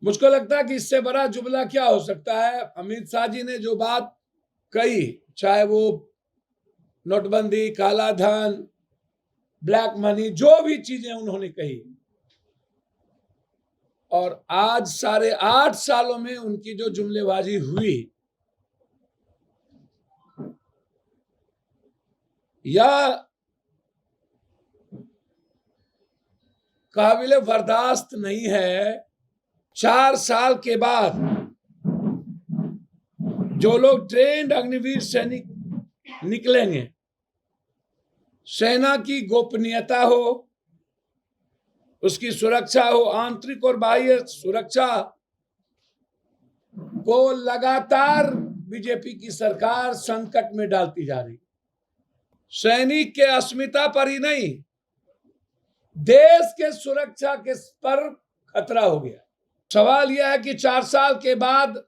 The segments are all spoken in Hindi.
मुझको लगता है कि इससे बड़ा जुमला क्या हो सकता है। अमित शाह जी ने जो बात कही, चाहे वो नोटबंदी, काला धन, ब्लैक मनी, जो भी चीजें उन्होंने कही, और आज 8.5 सालों में उनकी जो जुमलेबाजी हुई, यह काबिले बर्दाश्त नहीं है। 4 साल के बाद जो लोग ट्रेंड अग्निवीर सैनिक निकलेंगे, सेना की गोपनीयता हो, उसकी सुरक्षा हो, आंतरिक और बाह्य सुरक्षा को लगातार बीजेपी की सरकार संकट में डालती जा रही। सैनिक के अस्मिता पर ही नहीं, देश के सुरक्षा के पर खतरा हो गया। सवाल यह है कि 4 साल के बाद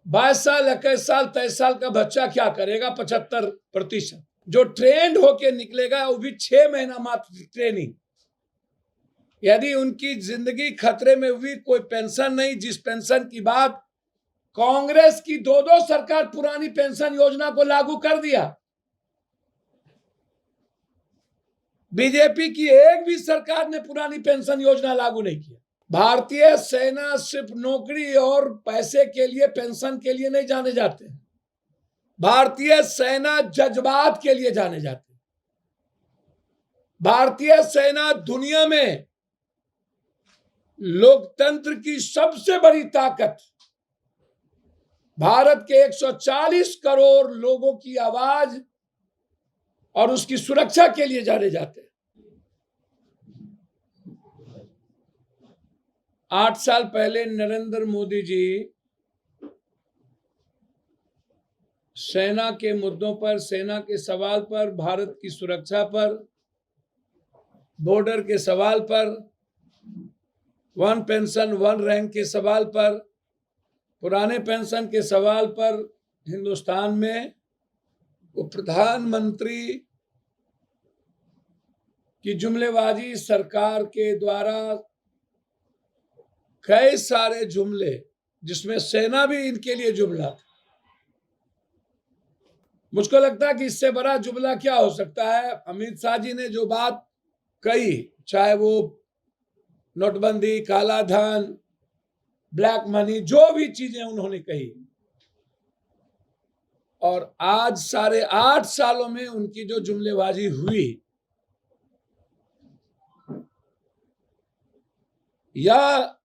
22 साल, 21 साल, 23 साल का बच्चा क्या करेगा? 75%। जो ट्रेंड होके निकलेगा वो भी 6 महीना मात्र ट्रेनिंग। यदि उनकी जिंदगी खतरे में हुई, कोई पेंशन नहीं, जिस पेंशन की बात कांग्रेस की 2 सरकार पुरानी पेंशन योजना को लागू कर दिया, बीजेपी की एक भी सरकार ने पुरानी पेंशन योजना लागू नहीं किया। भारतीय सेना सिर्फ नौकरी और पैसे के लिए, पेंशन के लिए नहीं जाने जाते हैं। भारतीय सेना जज्बात के लिए जाने जाते हैं। भारतीय सेना दुनिया में लोकतंत्र की सबसे बड़ी ताकत, भारत के 140 करोड़ लोगों की आवाज और उसकी सुरक्षा के लिए जाने जाते हैं। 8 साल पहले नरेंद्र मोदी जी सेना के मुद्दों पर, सेना के सवाल पर, भारत की सुरक्षा पर, बॉर्डर के सवाल पर, वन पेंशन वन रैंक के सवाल पर, पुराने पेंशन के सवाल पर हिंदुस्तान में वो प्रधानमंत्री की जुमलेबाजी सरकार के द्वारा कई सारे जुमले, जिसमें सेना भी इनके लिए जुमला था। मुझको लगता है कि इससे बड़ा जुमला क्या हो सकता है। अमित शाह जी ने जो बात कही, चाहे वो नोटबंदी, काला धन, ब्लैक मनी, जो भी चीजें उन्होंने कही, और आज 8.5 सालों में उनकी जो जुमलेबाजी हुई, यह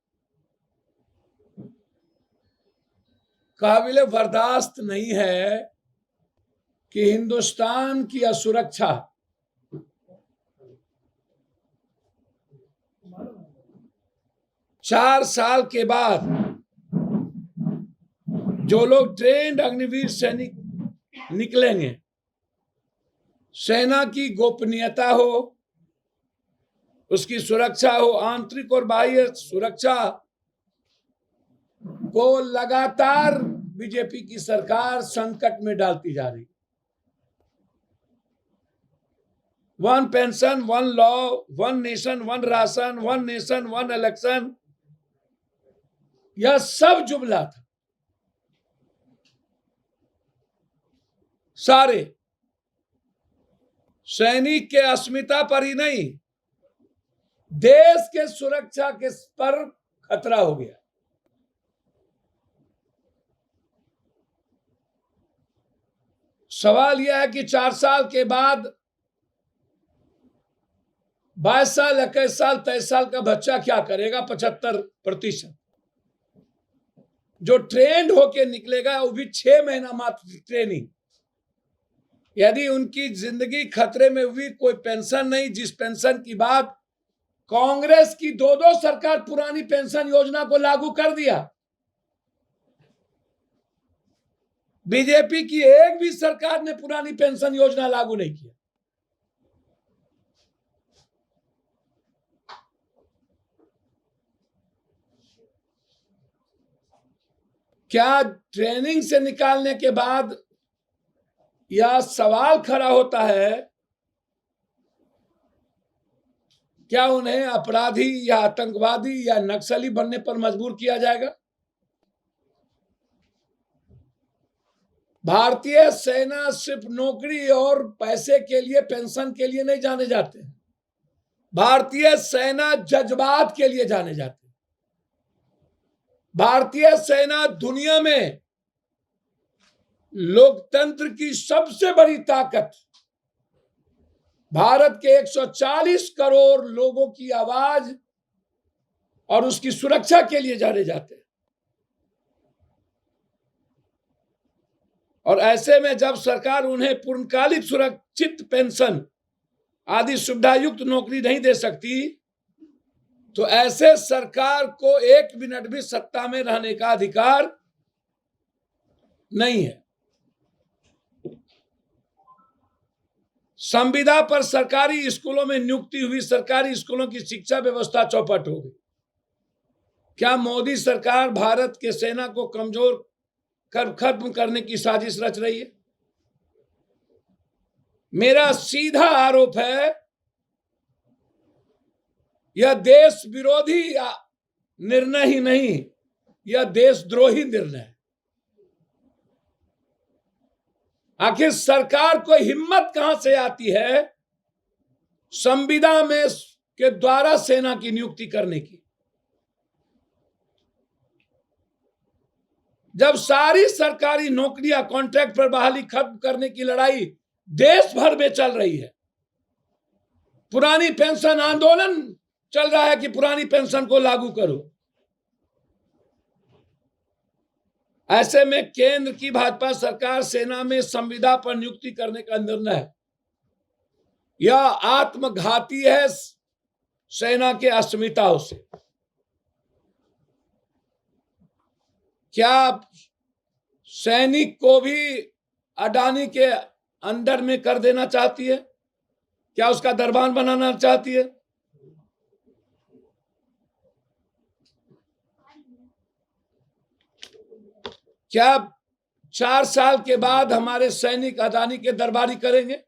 काबिले बर्दाश्त नहीं है कि हिंदुस्तान की असुरक्षा, चार साल के बाद जो लोग ट्रेंड अग्निवीर सैनिक निकलेंगे, सेना की गोपनीयता हो, उसकी सुरक्षा हो, आंतरिक और बाह्य सुरक्षा को लगातार बीजेपी की सरकार संकट में डालती जा रही। One pension, one law, one nation, one ration, one nation, one election, यह सब जुमला था। सारे सैनिक के अस्मिता पर ही नहीं, देश के सुरक्षा के पर खतरा हो गया। सवाल यह है कि 4 साल के बाद 22 साल, 21 साल, 23 साल का बच्चा क्या करेगा? 75%। जो ट्रेंड होके निकलेगा वो भी 6 महीना मात्र ट्रेनिंग। यदि उनकी जिंदगी खतरे में हुई, कोई पेंशन नहीं, जिस पेंशन की बात कांग्रेस की 2 सरकार पुरानी पेंशन योजना को लागू कर दिया, बीजेपी की एक भी सरकार ने पुरानी पेंशन योजना लागू नहीं किया। क्या ट्रेनिंग से निकालने के बाद यह सवाल खड़ा होता है क्या उन्हें अपराधी या आतंकवादी या नक्सली बनने पर मजबूर किया जाएगा? भारतीय सेना सिर्फ नौकरी और पैसे के लिए, पेंशन के लिए नहीं जाने जाते हैं। भारतीय सेना जज्बात के लिए जाने जाते हैं। भारतीय सेना दुनिया में लोकतंत्र की सबसे बड़ी ताकत, भारत के 140 करोड़ लोगों की आवाज और उसकी सुरक्षा के लिए जाने जाते हैं। और ऐसे में जब सरकार उन्हें पूर्णकालिक सुरक्षित पेंशन आदि सुविधायुक्त नौकरी नहीं दे सकती, तो ऐसे सरकार को 1 मिनट भी सत्ता में रहने का अधिकार नहीं है। संविदा पर सरकारी स्कूलों में नियुक्ति हुई सरकारी स्कूलों की शिक्षा व्यवस्था चौपट हो गई। क्या मोदी सरकार भारत के सेना को कमजोर कर खत्म करने की साजिश रच रही है? मेरा सीधा आरोप है, यह देश विरोधी निर्णय ही नहीं, यह देशद्रोही निर्णय है। आखिर सरकार को हिम्मत कहां से आती है संविदा में के द्वारा सेना की नियुक्ति करने की, जब सारी सरकारी नौकरियां कॉन्ट्रैक्ट पर बहाली खत्म करने की लड़ाई देश भर में चल रही है। पुरानी पेंशन आंदोलन चल रहा है कि पुरानी पेंशन को लागू करो। ऐसे में केंद्र की भाजपा सरकार सेना में संविदा पर नियुक्ति करने का निर्णय यह आत्मघाती है सेना के अस्मिताओं से। क्या सैनिक को भी अडानी के अंडर में कर देना चाहती है? क्या उसका दरबान बनाना चाहती है? क्या 4 साल के बाद हमारे सैनिक अडानी के दरबारी करेंगे?